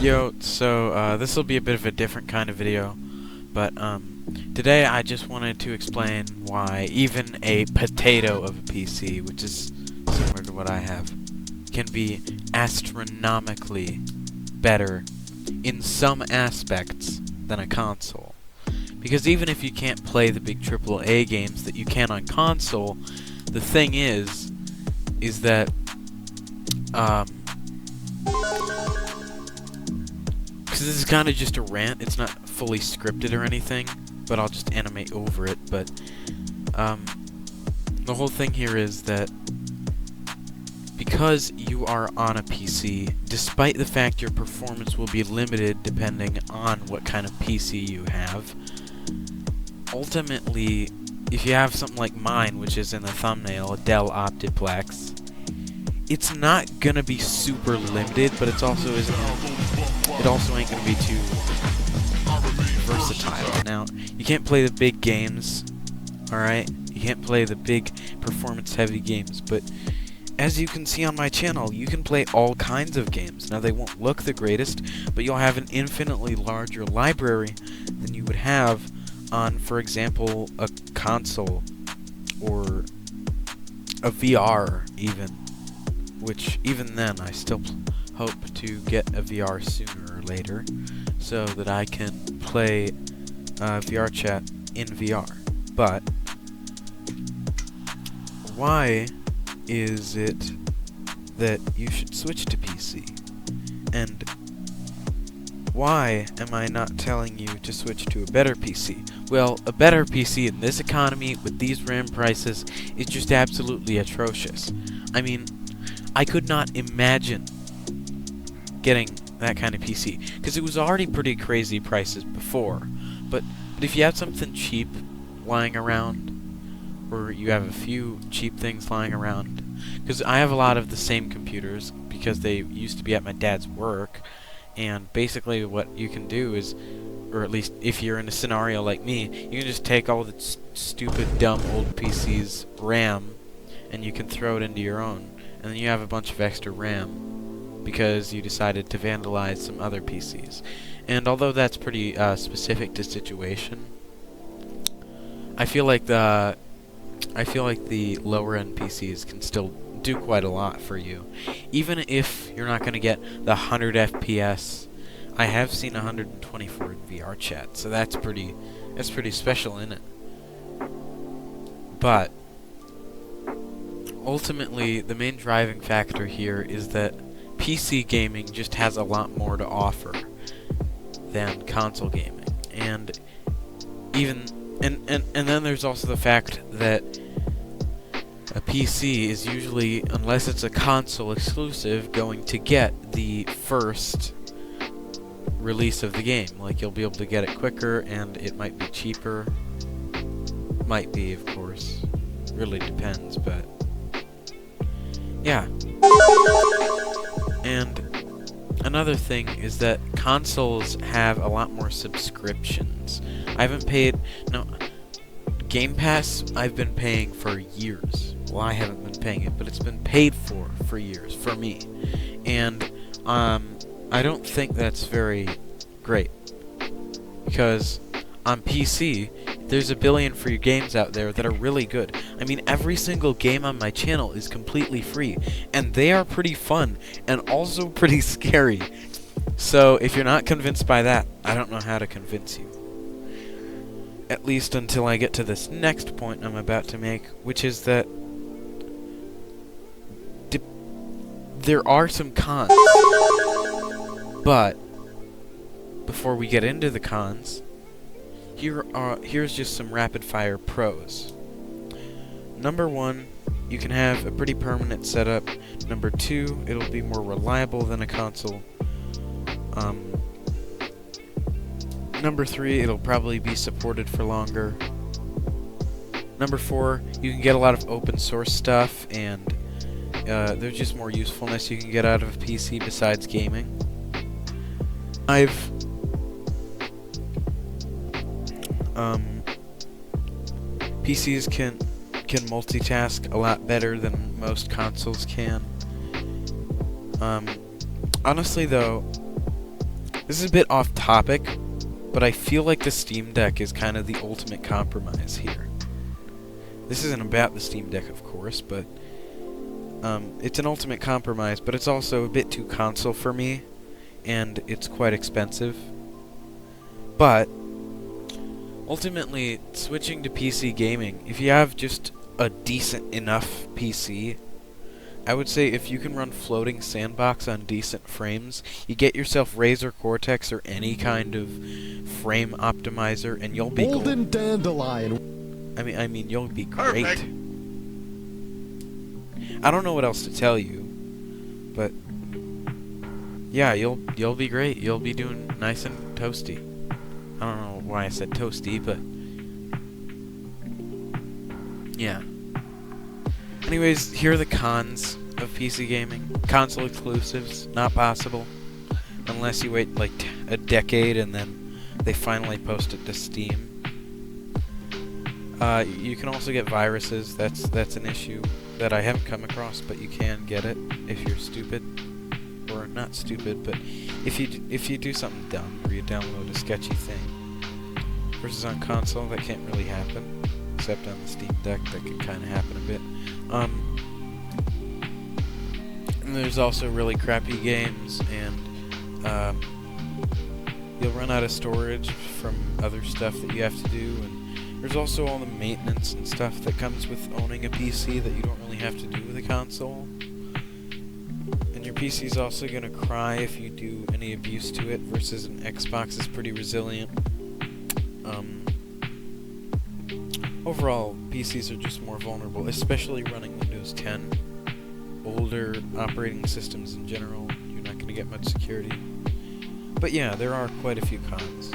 Yo, so this will be a bit of a different kind of video, but today I just wanted to explain why even a potato of a PC, which is similar to what I have, can be astronomically better in some aspects than a console. Because even if you can't play the big AAA games that you can on console, the thing is that because this is kind of just a rant, it's not fully scripted or anything, but I'll just animate over it, but the whole thing here is that because you are on a PC, despite the fact your performance will be limited depending on what kind of PC you have, ultimately, if you have something like mine, which is in the thumbnail, a Dell Optiplex, it's not gonna be super limited, but it also ain't gonna be too versatile. Now, you can't play the big games, alright? You can't play the big performance-heavy games, but as you can see on my channel, you can play all kinds of games. Now, they won't look the greatest, but you'll have an infinitely larger library than you would have on, for example, a console or a VR even, which even then I still hope to get a VR sooner or later so that I can play VR chat in VR. But why is it that you should switch to PC? And why am I not telling you to switch to a better PC? Well, a better PC in this economy with these RAM prices is just absolutely atrocious. I mean, I could not imagine getting that kind of PC, because it was already pretty crazy prices before. But if you have something cheap lying around, or you have a few cheap things lying around, because I have a lot of the same computers, because they used to be at my dad's work, and basically what you can do is, or at least if you're in a scenario like me, you can just take all the stupid, dumb, old PC's RAM, and you can throw it into your own, and then you have a bunch of extra RAM, because you decided to vandalize some other PCs. And although that's pretty specific to situation, I feel like the lower end PCs can still do quite a lot for you, even if you're not going to get the 100 FPS. I have seen 124 in VR chat, so that's pretty special, isn't it? But ultimately, the main driving factor here is that PC gaming just has a lot more to offer than console gaming, and then there's also the fact that a PC is usually, unless it's a console exclusive, going to get the first release of the game. Like, you'll be able to get it quicker, and it might be cheaper. Might be, of course. Really depends, but yeah. And another thing is that consoles have a lot more subscriptions. I haven't paid... No, Game Pass I've been paying for years. Well, I haven't been paying it, but it's been paid for years, for me. And I don't think that's very great. Because on PC, there's a billion free games out there that are really good. I mean, every single game on my channel is completely free, and they are pretty fun, and also pretty scary. So, if you're not convinced by that, I don't know how to convince you. At least until I get to this next point I'm about to make, which is that there are some cons. But before we get into the cons, here's just some rapid-fire pros. Number 1, you can have a pretty permanent setup. Number 2, it'll be more reliable than a console. Number 3, it'll probably be supported for longer. Number 4, you can get a lot of open source stuff, and there's just more usefulness you can get out of a PC besides gaming. PCs can multitask a lot better than most consoles can. Honestly, though, This is a bit off topic, but I feel like the Steam Deck is kind of the ultimate compromise here. This isn't about the Steam Deck, of course, but it's an ultimate compromise, but it's also a bit too console for me, and it's quite expensive. But ultimately, switching to PC gaming, if you have just a decent enough PC, I would say if you can run Floating Sandbox on decent frames, you get yourself Razer Cortex or any kind of frame optimizer, and you'll be Golden Dandelion. I mean, you'll be great. Perfect. I don't know what else to tell you, but yeah, you'll be great. You'll be doing nice and toasty. I don't know why I said toasty, but yeah. Anyways, here are the cons of PC gaming. Console exclusives, not possible. Unless you wait like a decade and then they finally post it to Steam. You can also get viruses. That's an issue that I haven't come across, but you can get it if you're stupid. Or not stupid, but if you do something dumb, or you download a sketchy thing. Versus on console, that can't really happen. Except on the Steam Deck, that can kind of happen a bit. And there's also really crappy games, and you'll run out of storage from other stuff that you have to do, and there's also all the maintenance and stuff that comes with owning a PC that you don't really have to do with a console. And your PC's also gonna cry if you do any abuse to it, versus an Xbox is pretty resilient. Overall, PCs are just more vulnerable, especially running Windows 10. Older operating systems in general, you're not going to get much security. But yeah, there are quite a few cons.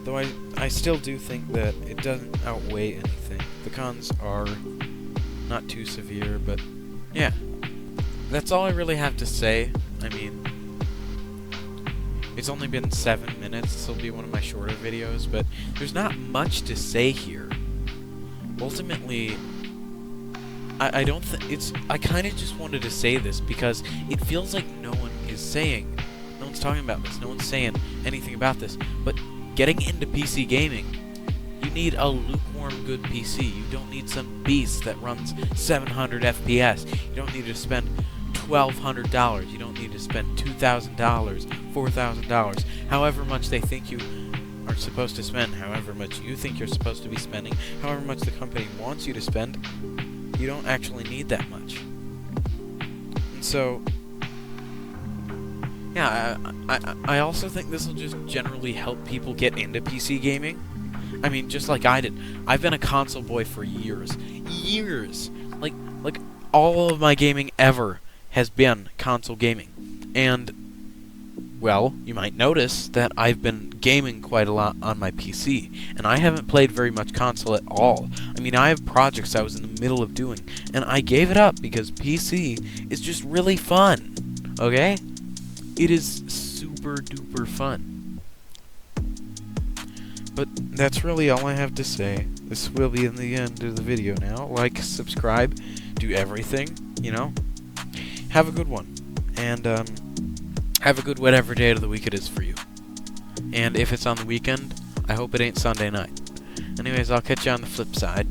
Though I still do think that it doesn't outweigh anything. The cons are not too severe, but yeah. That's all I really have to say. I mean, it's only been 7 minutes. This will be one of my shorter videos, but there's not much to say here. Ultimately, I don't think it's... I kind of just wanted to say this because it feels like no one is saying... No one's talking about this. No one's saying anything about this. But getting into PC gaming, you need a lukewarm good PC. You don't need some beast that runs 700 FPS. You don't need to spend $1,200. You don't need to spend $2,000, $4,000, however much they think you are supposed to spend, however much you think you're supposed to be spending, however much the company wants you to spend. You don't actually need that much. And so, yeah, I also think this will just generally help people get into PC gaming. I mean, just like I did. I've been a console boy for years. Years! Like all of my gaming ever has been console gaming. And, well, you might notice that I've been gaming quite a lot on my PC, and I haven't played very much console at all. I mean, I have projects I was in the middle of doing, and I gave it up because PC is just really fun, okay? It is super duper fun. But that's really all I have to say. This will be in the end of the video now. Like, subscribe, do everything, you know? Have a good one, and have a good whatever day of the week it is for you. And if it's on the weekend, I hope it ain't Sunday night. Anyways, I'll catch you on the flip side.